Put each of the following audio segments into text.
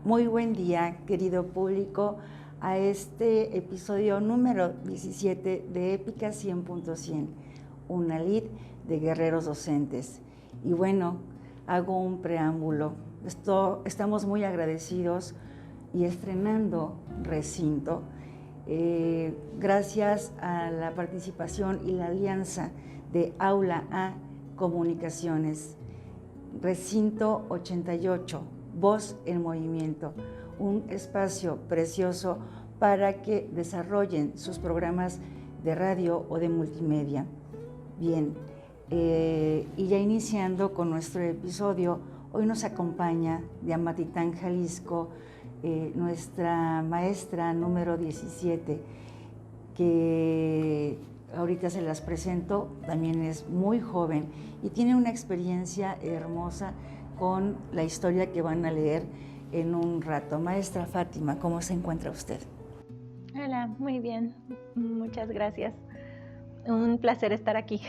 Muy buen día, querido público, a este episodio número 17 de Épica 100.100, una lid de guerreros docentes. Y bueno, hago un preámbulo. Estamos muy agradecidos y estrenando recinto, gracias a la participación y la alianza de Aula A Comunicaciones, Recinto 88, Voz en Movimiento, un espacio precioso para que desarrollen sus programas de radio o de multimedia. Bien, y ya iniciando con nuestro episodio, hoy nos acompaña de Amatitán, Jalisco, nuestra maestra número 17, que ahorita se las presento, también es muy joven y tiene una experiencia hermosa con la historia que van a leer en un rato. Maestra Fátima, ¿cómo se encuentra usted? Hola, muy bien, muchas gracias. Un placer estar aquí.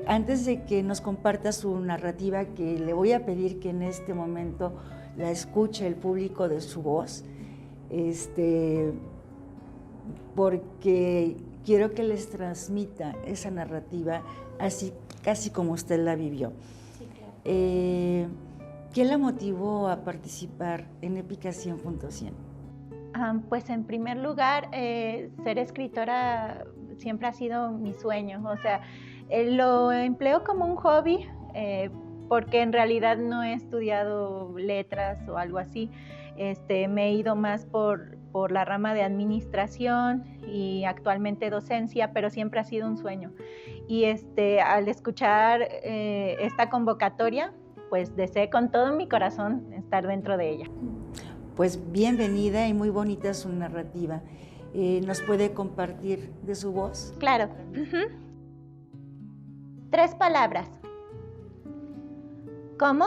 Antes de que nos comparta su narrativa, que le voy a pedir que en este momento la escuche el público de su voz, porque quiero que les transmita esa narrativa así, casi como usted la vivió. Sí, claro. ¿Qué la motivó a participar en Épica 100.100? Pues en primer lugar, ser escritora siempre ha sido mi sueño. O sea, lo empleo como un hobby porque en realidad no he estudiado letras o algo así. Me he ido más por la rama de administración y actualmente docencia, pero siempre ha sido un sueño. Y al escuchar esta convocatoria, pues deseé con todo mi corazón estar dentro de ella. Pues bienvenida y muy bonita su narrativa. ¿Nos puede compartir de su voz? Claro. 3 palabras. ¿Cómo?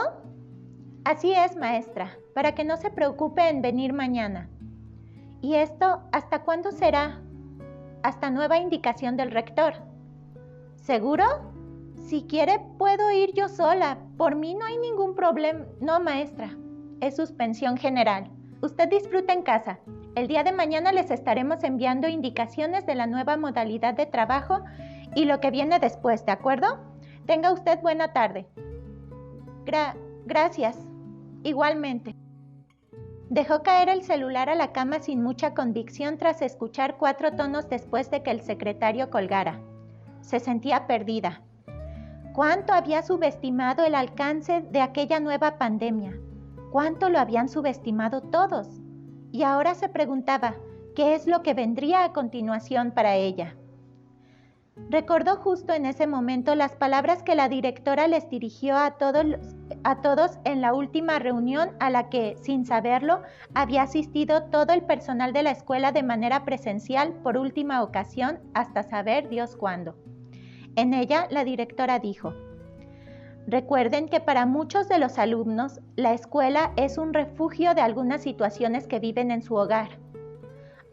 Así es, maestra, para que no se preocupe en venir mañana. ¿Y esto hasta cuándo será? Hasta nueva indicación del rector. ¿Seguro? Si quiere, puedo ir yo sola. Por mí no hay ningún problema. No, maestra. Es suspensión general. Usted disfruta en casa. El día de mañana les estaremos enviando indicaciones de la nueva modalidad de trabajo y lo que viene después, ¿de acuerdo? Tenga usted buena tarde. Gracias. Igualmente. Dejó caer el celular a la cama sin mucha convicción tras escuchar 4 tonos después de que el secretario colgara. Se sentía perdida. ¿Cuánto había subestimado el alcance de aquella nueva pandemia? ¿Cuánto lo habían subestimado todos? Y ahora se preguntaba, ¿qué es lo que vendría a continuación para ella? Recordó justo en ese momento las palabras que la directora les dirigió a todos en la última reunión a la que, sin saberlo, había asistido todo el personal de la escuela de manera presencial por última ocasión hasta saber Dios cuándo. En ella, la directora dijo: recuerden que para muchos de los alumnos, la escuela es un refugio de algunas situaciones que viven en su hogar.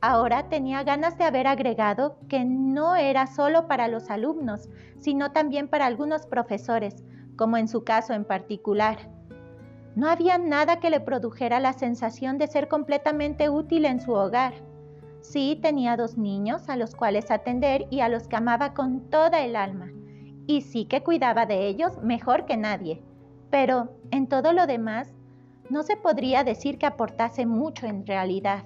Ahora tenía ganas de haber agregado que no era solo para los alumnos, sino también para algunos profesores, como en su caso en particular. No había nada que le produjera la sensación de ser completamente útil en su hogar. Sí, tenía 2 niños a los cuales atender y a los que amaba con toda el alma. Y sí que cuidaba de ellos mejor que nadie. Pero en todo lo demás, no se podría decir que aportase mucho en realidad.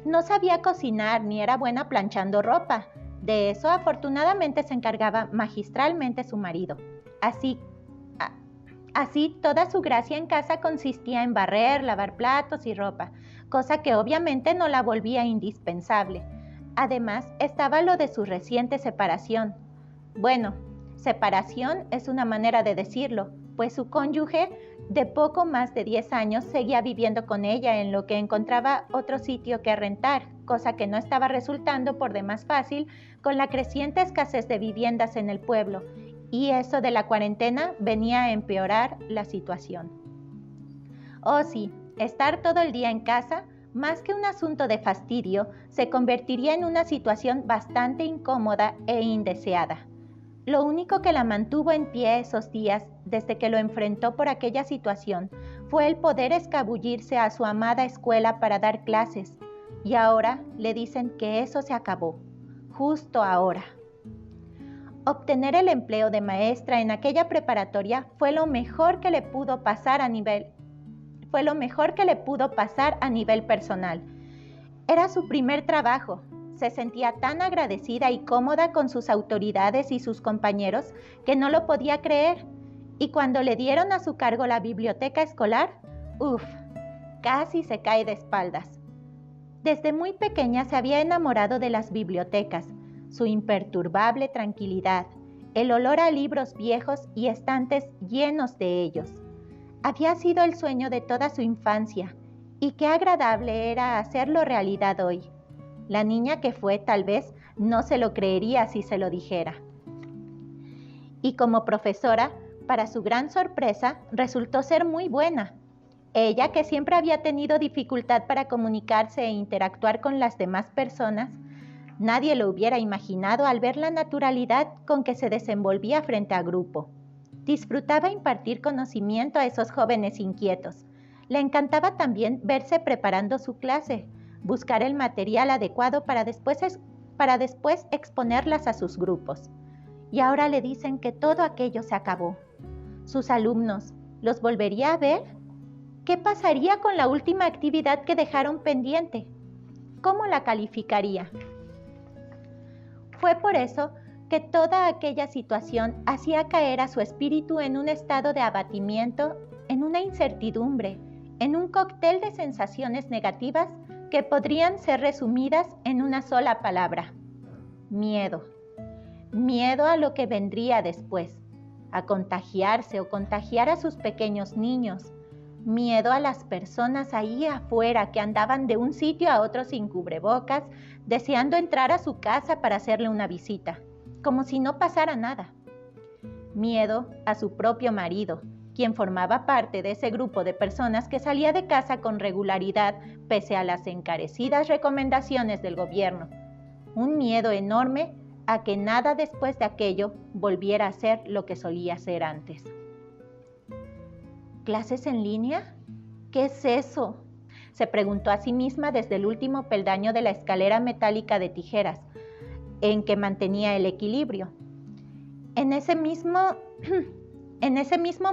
No sabía cocinar ni era buena planchando ropa. De eso afortunadamente se encargaba magistralmente su marido. Así, toda su gracia en casa consistía en barrer, lavar platos y ropa, cosa que obviamente no la volvía indispensable. Además, estaba lo de su reciente separación. Bueno, separación es una manera de decirlo, pues su cónyuge de poco más de 10 años seguía viviendo con ella en lo que encontraba otro sitio que rentar, cosa que no estaba resultando por demás fácil con la creciente escasez de viviendas en el pueblo, y eso de la cuarentena venía a empeorar la situación. Oh sí, estar todo el día en casa, más que un asunto de fastidio, se convertiría en una situación bastante incómoda e indeseada. Lo único que la mantuvo en pie esos días desde que lo enfrentó por aquella situación fue el poder escabullirse a su amada escuela para dar clases, y ahora le dicen que eso se acabó, justo ahora. Obtener el empleo de maestra en aquella preparatoria fue lo mejor que le pudo pasar a nivel personal. Era su primer trabajo. Se sentía tan agradecida y cómoda con sus autoridades y sus compañeros que no lo podía creer. Y cuando le dieron a su cargo la biblioteca escolar, casi se cae de espaldas. Desde muy pequeña se había enamorado de las bibliotecas, su imperturbable tranquilidad, el olor a libros viejos y estantes llenos de ellos. Había sido el sueño de toda su infancia, y qué agradable era hacerlo realidad hoy. La niña que fue tal vez no se lo creería si se lo dijera. Y como profesora, para su gran sorpresa, resultó ser muy buena. Ella, que siempre había tenido dificultad para comunicarse e interactuar con las demás personas, nadie lo hubiera imaginado al ver la naturalidad con que se desenvolvía frente a grupo. Disfrutaba impartir conocimiento a esos jóvenes inquietos. Le encantaba también verse preparando su clase, buscar el material adecuado para después exponerlas a sus grupos. Y ahora le dicen que todo aquello se acabó. ¿Sus alumnos los volvería a ver? ¿Qué pasaría con la última actividad que dejaron pendiente? ¿Cómo la calificaría? Fue por eso que toda aquella situación hacía caer a su espíritu en un estado de abatimiento, en una incertidumbre, en un cóctel de sensaciones negativas que podrían ser resumidas en una sola palabra: miedo. Miedo a lo que vendría después, a contagiarse o contagiar a sus pequeños niños. Miedo a las personas ahí afuera que andaban de un sitio a otro sin cubrebocas, deseando entrar a su casa para hacerle una visita, como si no pasara nada. Miedo a su propio marido, quien formaba parte de ese grupo de personas que salía de casa con regularidad pese a las encarecidas recomendaciones del gobierno. Un miedo enorme a que nada después de aquello volviera a ser lo que solía ser antes. ¿Clases en línea? ¿Qué es eso?, se preguntó a sí misma desde el último peldaño de la escalera metálica de tijeras, en que mantenía el equilibrio. En ese mismo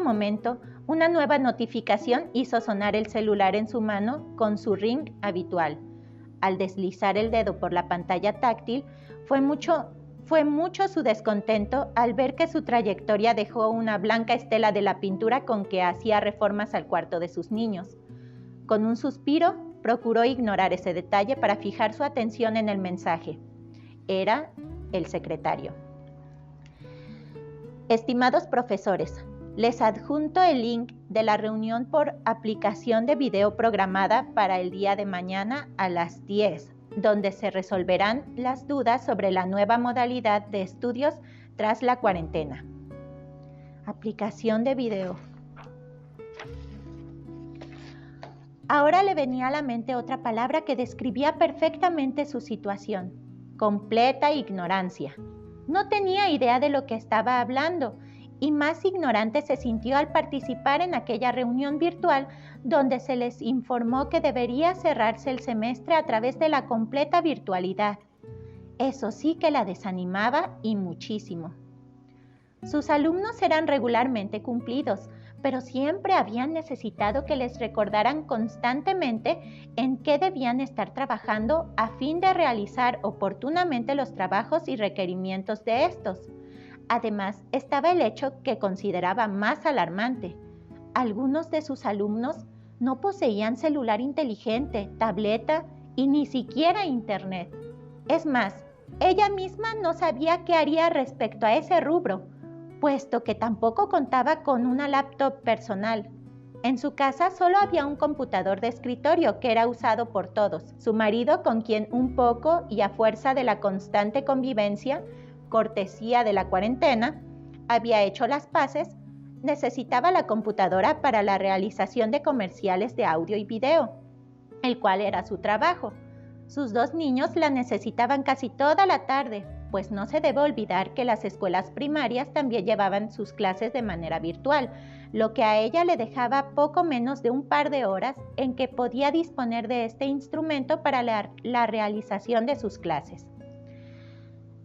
momento, una nueva notificación hizo sonar el celular en su mano con su ring habitual. Al deslizar el dedo por la pantalla táctil, fue mucho su descontento al ver que su trayectoria dejó una blanca estela de la pintura con que hacía reformas al cuarto de sus niños. Con un suspiro, procuró ignorar ese detalle para fijar su atención en el mensaje. Era el secretario. Estimados profesores, les adjunto el link de la reunión por aplicación de video programada para el día de mañana a las 10, donde se resolverán las dudas sobre la nueva modalidad de estudios tras la cuarentena. Aplicación de video. Ahora le venía a la mente otra palabra que describía perfectamente su situación: completa ignorancia. No tenía idea de lo que estaba hablando, y más ignorante se sintió al participar en aquella reunión virtual donde se les informó que debería cerrarse el semestre a través de la completa virtualidad. Eso sí que la desanimaba y muchísimo. Sus alumnos eran regularmente cumplidos, pero siempre habían necesitado que les recordaran constantemente en qué debían estar trabajando a fin de realizar oportunamente los trabajos y requerimientos de estos. Además, estaba el hecho que consideraba más alarmante. Algunos de sus alumnos no poseían celular inteligente, tableta y ni siquiera internet. Es más, ella misma no sabía qué haría respecto a ese rubro, puesto que tampoco contaba con una laptop personal. En su casa solo había un computador de escritorio que era usado por todos. Su marido, con quien un poco y a fuerza de la constante convivencia, cortesía de la cuarentena, había hecho las paces, necesitaba la computadora para la realización de comerciales de audio y video, el cual era su trabajo. Sus dos niños la necesitaban casi toda la tarde, pues no se debe olvidar que las escuelas primarias también llevaban sus clases de manera virtual, lo que a ella le dejaba poco menos de un par de horas en que podía disponer de este instrumento para la realización de sus clases.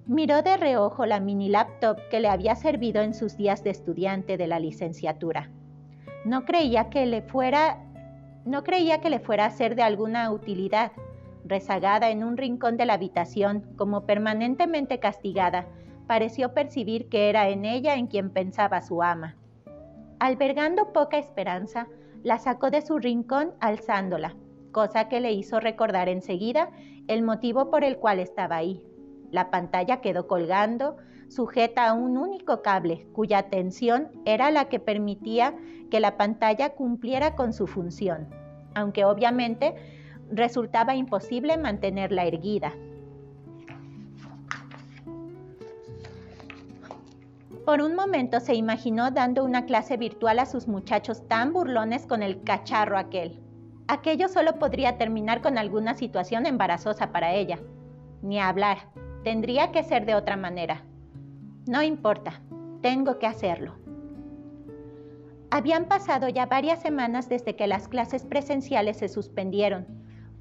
Miró de reojo la mini laptop que le había servido en sus días de estudiante de la licenciatura. No creía que le fuera a ser de alguna utilidad. Rezagada en un rincón de la habitación, como permanentemente castigada, pareció percibir que era en ella en quien pensaba su ama. Albergando poca esperanza, la sacó de su rincón alzándola, cosa que le hizo recordar enseguida el motivo por el cual estaba ahí. La pantalla quedó colgando, sujeta a un único cable, cuya tensión era la que permitía que la pantalla cumpliera con su función, aunque obviamente resultaba imposible mantenerla erguida. Por un momento se imaginó dando una clase virtual a sus muchachos tan burlones con el cacharro aquel. Aquello solo podría terminar con alguna situación embarazosa para ella. Ni hablar, tendría que ser de otra manera. No importa, tengo que hacerlo. Habían pasado ya varias semanas desde que las clases presenciales se suspendieron.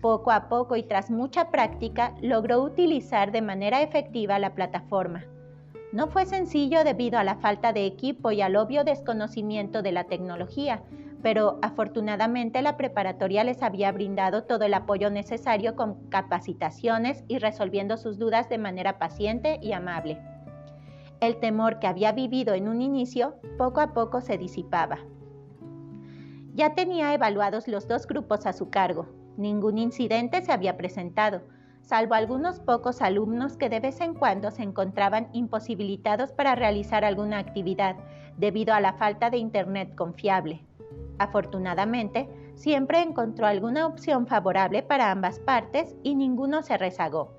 Poco a poco y tras mucha práctica, logró utilizar de manera efectiva la plataforma. No fue sencillo debido a la falta de equipo y al obvio desconocimiento de la tecnología, pero afortunadamente la preparatoria les había brindado todo el apoyo necesario con capacitaciones y resolviendo sus dudas de manera paciente y amable. El temor que había vivido en un inicio, poco a poco se disipaba. Ya tenía evaluados los 2 grupos a su cargo. Ningún incidente se había presentado, salvo algunos pocos alumnos que de vez en cuando se encontraban imposibilitados para realizar alguna actividad debido a la falta de internet confiable. Afortunadamente, siempre encontró alguna opción favorable para ambas partes y ninguno se rezagó.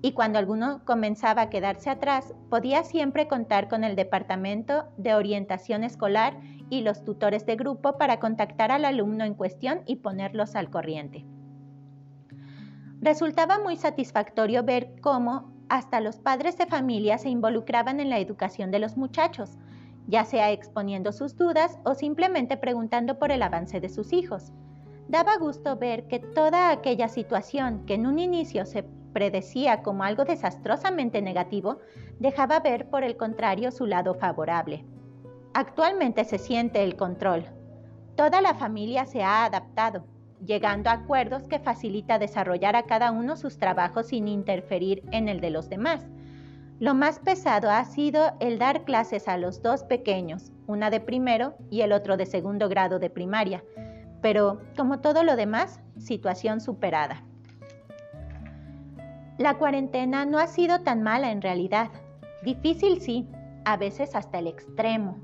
Y cuando alguno comenzaba a quedarse atrás, podía siempre contar con el Departamento de Orientación Escolar y los tutores de grupo para contactar al alumno en cuestión y ponerlos al corriente. Resultaba muy satisfactorio ver cómo hasta los padres de familia se involucraban en la educación de los muchachos, ya sea exponiendo sus dudas o simplemente preguntando por el avance de sus hijos. Daba gusto ver que toda aquella situación que en un inicio se predecía como algo desastrosamente negativo, dejaba ver por el contrario su lado favorable. Actualmente se siente el control. Toda la familia se ha adaptado, llegando a acuerdos que facilita desarrollar a cada uno sus trabajos sin interferir en el de los demás. Lo más pesado ha sido el dar clases a los 2 pequeños, una de primero y el otro de segundo grado de primaria, pero como todo lo demás, situación superada. La cuarentena no ha sido tan mala en realidad. Difícil sí, a veces hasta el extremo,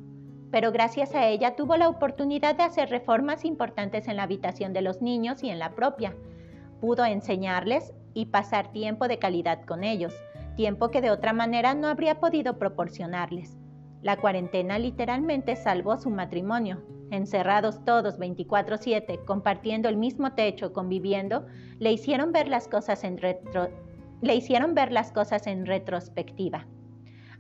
pero gracias a ella tuvo la oportunidad de hacer reformas importantes en la habitación de los niños y en la propia. Pudo enseñarles y pasar tiempo de calidad con ellos, tiempo que de otra manera no habría podido proporcionarles. La cuarentena literalmente salvó su matrimonio. Encerrados todos 24/7, compartiendo el mismo techo, conviviendo, le hicieron ver las cosas en retrospectiva.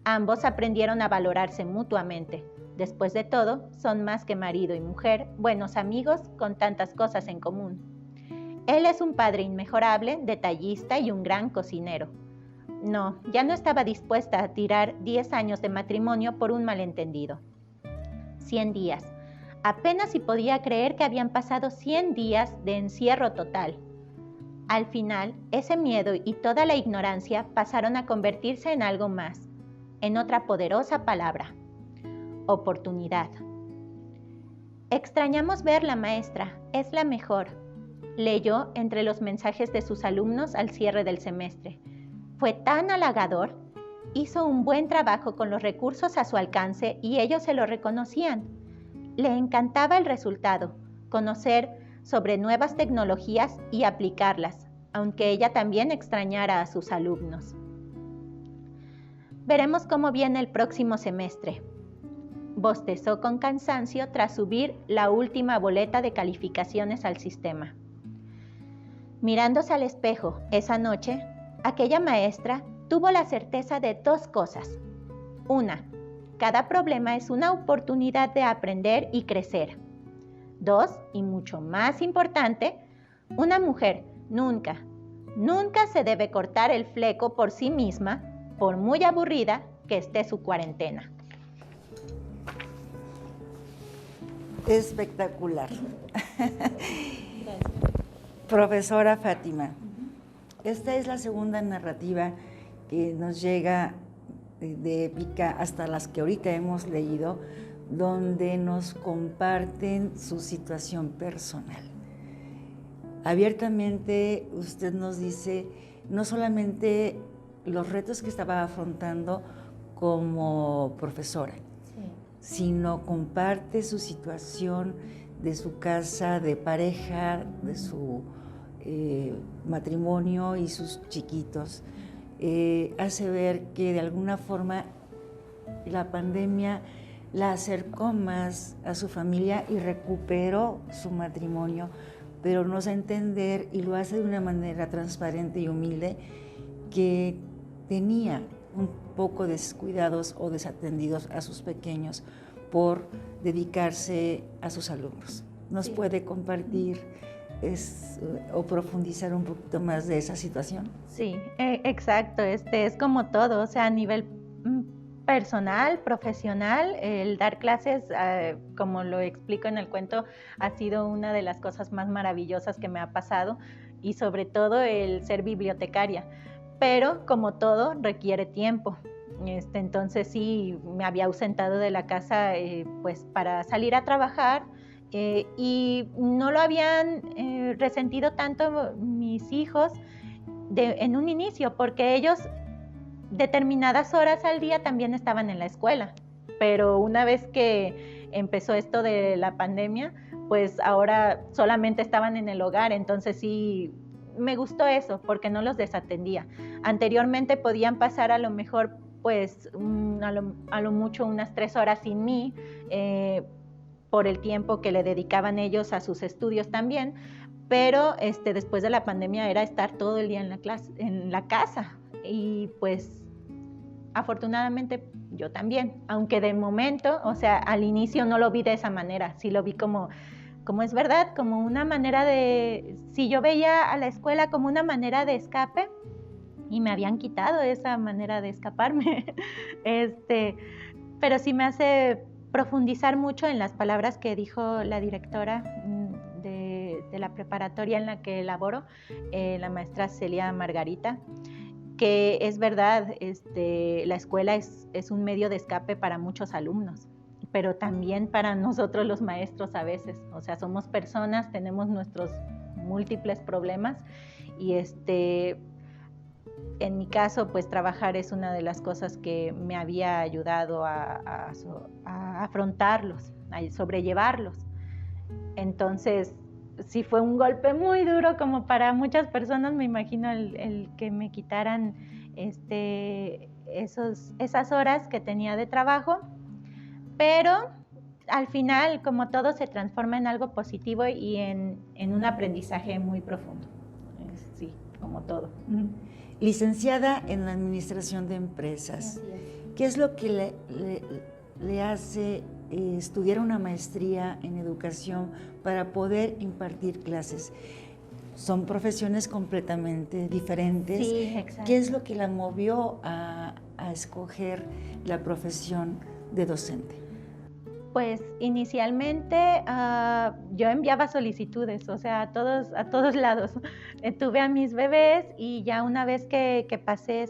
Ambos aprendieron a valorarse mutuamente. Después de todo, son más que marido y mujer, buenos amigos con tantas cosas en común. Él es un padre inmejorable, detallista y un gran cocinero. No, ya no estaba dispuesta a tirar 10 años de matrimonio por un malentendido. 100 días. Apenas si podía creer que habían pasado 100 días de encierro total. Al final, ese miedo y toda la ignorancia pasaron a convertirse en algo más, en otra poderosa palabra: oportunidad. Extrañamos verla, maestra, es la mejor, leyó entre los mensajes de sus alumnos al cierre del semestre. Fue tan halagador, hizo un buen trabajo con los recursos a su alcance y ellos se lo reconocían. Le encantaba el resultado, conocer sobre nuevas tecnologías y aplicarlas, aunque ella también extrañara a sus alumnos. Veremos cómo viene el próximo semestre. Bostezó con cansancio tras subir la última boleta de calificaciones al sistema. Mirándose al espejo esa noche, aquella maestra tuvo la certeza de 2 cosas. Una, cada problema es una oportunidad de aprender y crecer. 2, y mucho más importante, una mujer nunca se debe cortar el fleco por sí misma, por muy aburrida que esté su cuarentena. Espectacular. Profesora Fátima, esta es la segunda narrativa que nos llega de épica hasta las que ahorita hemos leído, donde nos comparten su situación personal. Abiertamente usted nos dice no solamente los retos que estaba afrontando como profesora, sino comparte su situación de su casa, de pareja, de su matrimonio y sus chiquitos. Hace ver que de alguna forma la pandemia la acercó más a su familia y recuperó su matrimonio, pero nos da a entender, y lo hace de una manera transparente y humilde, que tenía un poco descuidados o desatendidos a sus pequeños por dedicarse a sus alumnos. ¿Nos puede compartir o profundizar un poquito más de esa situación? Sí, exacto. Es como todo, o sea, a nivel personal, profesional, el dar clases, como lo explico en el cuento, ha sido una de las cosas más maravillosas que me ha pasado, y sobre todo el ser bibliotecaria. Pero como todo, requiere tiempo. Entonces sí, me había ausentado de la casa pues para salir a trabajar, y no lo habían resentido tanto mis hijos en un inicio, porque ellos determinadas horas al día también estaban en la escuela, pero una vez que empezó esto de la pandemia, pues ahora solamente estaban en el hogar. Entonces sí, me gustó eso, porque no los desatendía. Anteriormente podían pasar a lo mejor pues a lo mucho unas 3 horas sin mí, por el tiempo que le dedicaban ellos a sus estudios también, pero después de la pandemia era estar todo el día en la casa, y pues afortunadamente yo también, aunque de momento, o sea, al inicio no lo vi de esa manera, sí lo vi como es verdad, como una manera si yo veía a la escuela como una manera de escape, y me habían quitado esa manera de escaparme, pero sí me hace profundizar mucho en las palabras que dijo la directora de la preparatoria en la que laboro, la maestra Celia Margarita, que es verdad, la escuela es un medio de escape para muchos alumnos, pero también para nosotros los maestros a veces. O sea, somos personas, tenemos nuestros múltiples problemas, y en mi caso, pues trabajar es una de las cosas que me había ayudado a afrontarlos, a sobrellevarlos. Entonces, sí fue un golpe muy duro, como para muchas personas, me imagino, el que me quitaran esas horas que tenía de trabajo, pero al final, como todo, se transforma en algo positivo y en un aprendizaje muy profundo. Sí, como todo. Licenciada en Administración de Empresas, ¿qué es lo que le hace estudiar una maestría en educación para poder impartir clases? Son profesiones completamente diferentes. Sí, exacto. ¿Qué es lo que la movió a escoger la profesión de docente? Pues inicialmente yo enviaba solicitudes, o sea, a todos lados. Tuve a mis bebés, y ya una vez que pasé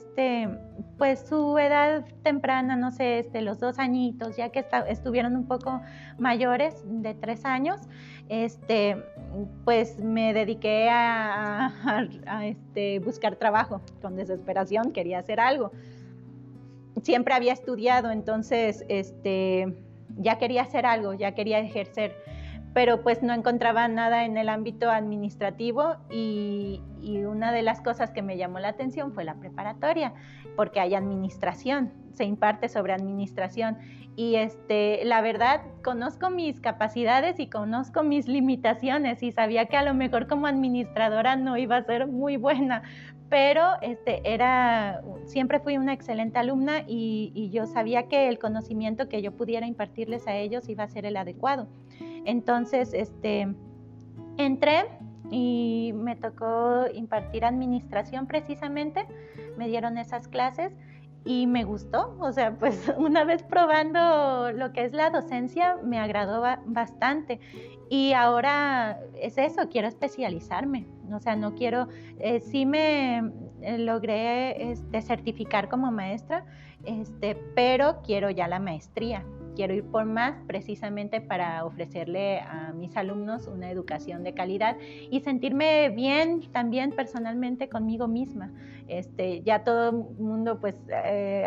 pues su edad temprana, no sé, los 2 añitos, ya que estuvieron un poco mayores, de 3 años, pues me dediqué a buscar trabajo. Con desesperación quería hacer algo. Siempre había estudiado, entonces ya quería hacer algo, ya quería ejercer, pero pues no encontraba nada en el ámbito administrativo, y una de las cosas que me llamó la atención fue la preparatoria, porque hay administración, se imparte sobre administración, y la verdad, conozco mis capacidades y conozco mis limitaciones, y sabía que a lo mejor como administradora no iba a ser muy buena, pero siempre fui una excelente alumna y yo sabía que el conocimiento que yo pudiera impartirles a ellos iba a ser el adecuado. Entonces, entré y me tocó impartir administración precisamente, me dieron esas clases y me gustó, o sea, pues una vez probando lo que es la docencia me agradó bastante y ahora es eso, quiero especializarme, o sea, no quiero, sí me logré certificar como maestra, pero quiero ya la maestría. Quiero ir por más precisamente para ofrecerle a mis alumnos una educación de calidad y sentirme bien también personalmente conmigo misma. Ya todo el mundo, pues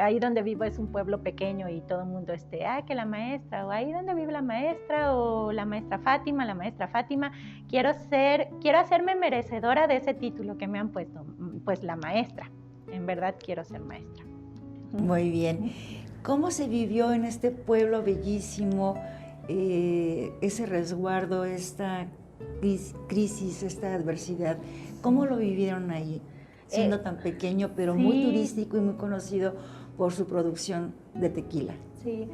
ahí donde vivo es un pueblo pequeño y todo el mundo, que la maestra, o ahí donde vive la maestra, o la maestra Fátima, la maestra Fátima. Quiero hacerme merecedora de ese título que me han puesto, pues la maestra. En verdad quiero ser maestra. Muy bien. ¿Cómo se vivió en este pueblo bellísimo ese resguardo, esta crisis, esta adversidad? ¿Cómo lo vivieron ahí, siendo tan pequeño, pero sí, muy turístico y muy conocido por su producción de tequila? Sí,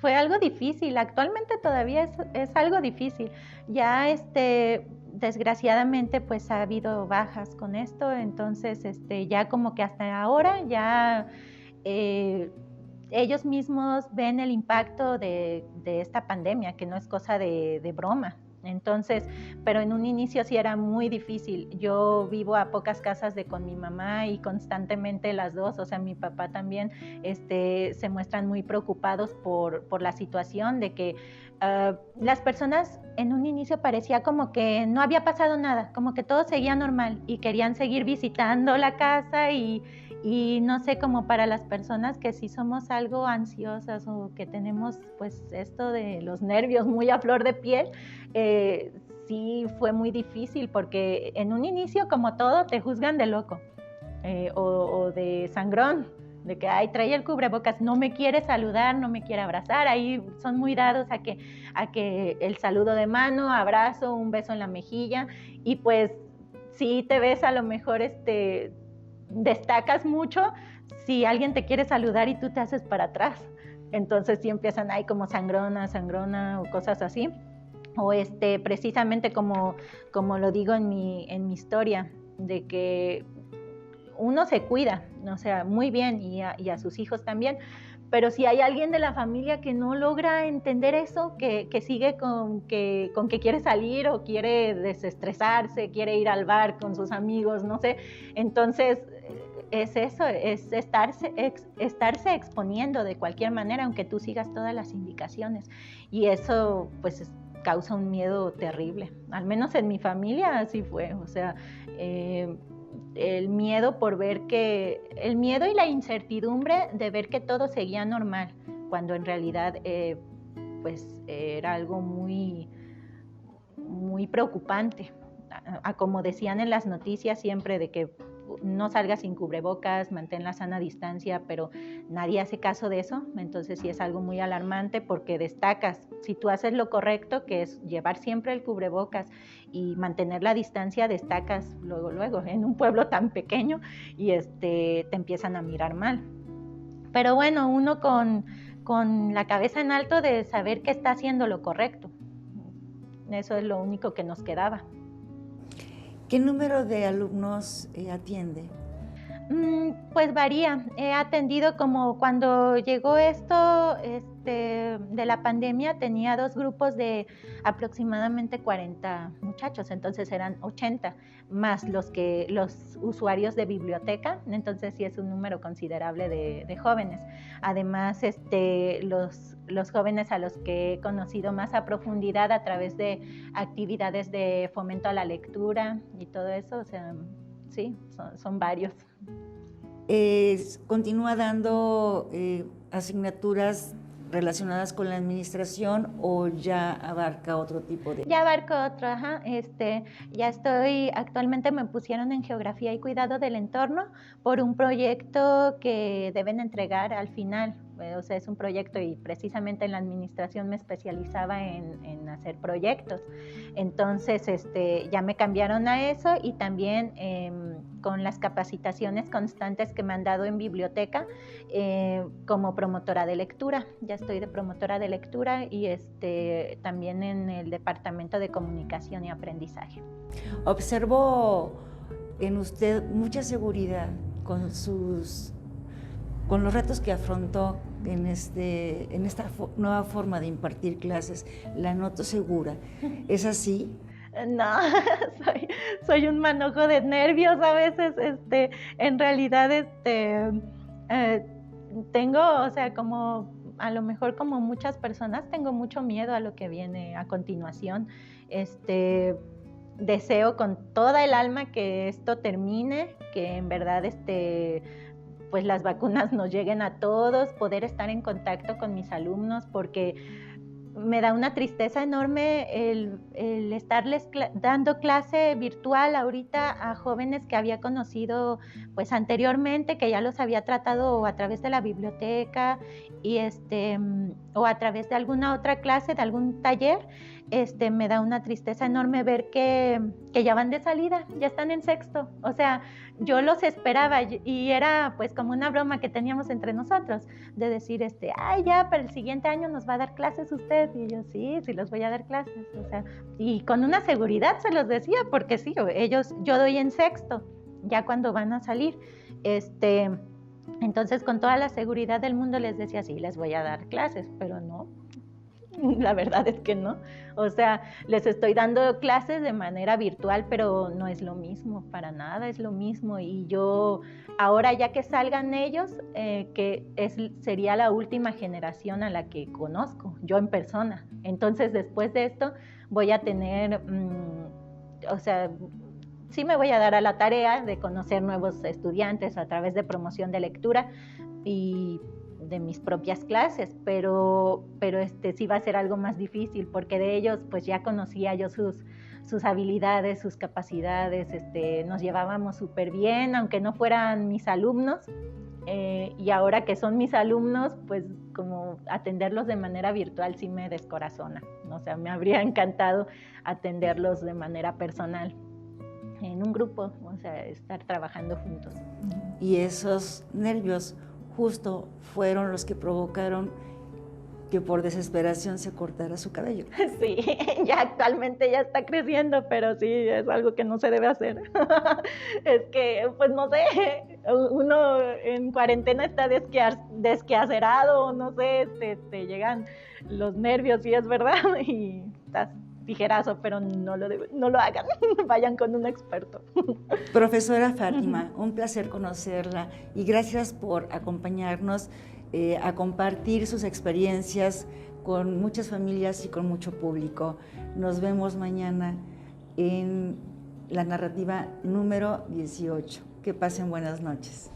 fue algo difícil, actualmente todavía es algo difícil. Ya desgraciadamente pues ha habido bajas con esto, entonces ya como que hasta ahora ya ellos mismos ven el impacto de esta pandemia, que no es cosa de broma. Entonces, pero en un inicio sí era muy difícil. Yo vivo a pocas casas de con mi mamá y constantemente las dos, o sea, mi papá también, se muestran muy preocupados por la situación de que las personas en un inicio parecía como que no había pasado nada, como que todo seguía normal y querían seguir visitando la casa y no sé, como para las personas que sí somos algo ansiosas o que tenemos pues esto de los nervios muy a flor de piel, sí fue muy difícil porque en un inicio, como todo, te juzgan de loco o de sangrón, de que ay, trae el cubrebocas, no me quiere saludar, no me quiere abrazar. Ahí son muy dados a que el saludo de mano, abrazo, un beso en la mejilla, y pues sí te ves a lo mejor destacas mucho si alguien te quiere saludar y tú te haces para atrás. Entonces sí empiezan ahí como sangrona, sangrona o cosas así. O precisamente como lo digo en mi historia, de que uno se cuida, o sea, muy bien, y a sus hijos también, pero si hay alguien de la familia que no logra entender eso, que sigue con que quiere salir o quiere desestresarse, quiere ir al bar con sus amigos, no sé, entonces es eso, es estarse exponiendo de cualquier manera, aunque tú sigas todas las indicaciones, y eso pues causa un miedo terrible, al menos en mi familia así fue, o sea, el miedo el miedo y la incertidumbre de ver que todo seguía normal, cuando en realidad pues era algo muy, muy preocupante, como decían en las noticias siempre, de que no salgas sin cubrebocas, mantén la sana distancia, pero nadie hace caso de eso, entonces sí es algo muy alarmante porque destacas, si tú haces lo correcto, que es llevar siempre el cubrebocas y mantener la distancia, destacas luego, en un pueblo tan pequeño y te empiezan a mirar mal. Pero bueno, uno con la cabeza en alto de saber que está haciendo lo correcto, eso es lo único que nos quedaba. ¿Qué número de alumnos atiende? Pues varía. He atendido, como cuando llegó esto de la pandemia, tenía 2 grupos de aproximadamente 40 muchachos, entonces eran 80, más los usuarios de biblioteca, entonces sí es un número considerable de jóvenes. Además, los jóvenes a los que he conocido más a profundidad a través de actividades de fomento a la lectura y todo eso, o sea, sí, son varios. Continúa dando asignaturas relacionadas con la administración o ya abarca otro tipo de...? Ya abarco otro, ajá. Ya estoy, actualmente me pusieron en geografía y cuidado del entorno por un proyecto que deben entregar al final. O sea, es un proyecto y precisamente en la administración me especializaba en hacer proyectos. Entonces, ya me cambiaron a eso y también con las capacitaciones constantes que me han dado en biblioteca como promotora de lectura. Ya estoy de promotora de lectura y también en el departamento de comunicación y aprendizaje. Observo en usted mucha seguridad con los retos que afrontó en esta nueva forma de impartir clases. La noto segura. ¿Es así? No, soy un manojo de nervios a veces. En realidad, tengo, o sea, como a lo mejor como muchas personas, tengo mucho miedo a lo que viene a continuación. Deseo con toda el alma que esto termine, que en verdad pues las vacunas nos lleguen a todos, poder estar en contacto con mis alumnos, porque me da una tristeza enorme el estarles dando clase virtual ahorita a jóvenes que había conocido pues anteriormente, que ya los había tratado a través de la biblioteca y o a través de alguna otra clase, de algún taller. Me da una tristeza enorme ver que ya van de salida, ya están en sexto. O sea, yo los esperaba y era pues como una broma que teníamos entre nosotros, de decir, ay, ya, para el siguiente año nos va a dar clases usted. Y yo, sí les voy a dar clases. O sea, y con una seguridad se los decía, porque sí, yo doy en sexto, ya cuando van a salir. Entonces, con toda la seguridad del mundo les decía, sí, les voy a dar clases, pero no. La verdad es que no. O sea, les estoy dando clases de manera virtual, pero no es lo mismo, para nada es lo mismo. Y yo, ahora ya que salgan ellos, sería la última generación a la que conozco, yo en persona. Entonces, después de esto, voy a tener, o sea, sí me voy a dar a la tarea de conocer nuevos estudiantes a través de promoción de lectura y de mis propias clases, pero sí va a ser algo más difícil, porque de ellos pues ya conocía yo sus habilidades, sus capacidades, nos llevábamos súper bien, aunque no fueran mis alumnos, y ahora que son mis alumnos, pues como atenderlos de manera virtual sí me descorazona. O sea, me habría encantado atenderlos de manera personal, en un grupo, o sea, estar trabajando juntos. Y esos nervios justo fueron los que provocaron que por desesperación se cortara su cabello. Sí, ya actualmente ya está creciendo, pero sí, es algo que no se debe hacer. Es que, pues no sé, uno en cuarentena está desqueacerado, no sé, te llegan los nervios, sí es verdad, y estás tijerazo, pero no lo hagan, vayan con un experto. Profesora Fátima, un placer conocerla y gracias por acompañarnos a compartir sus experiencias con muchas familias y con mucho público. Nos vemos mañana en la narrativa número 18. Que pasen buenas noches.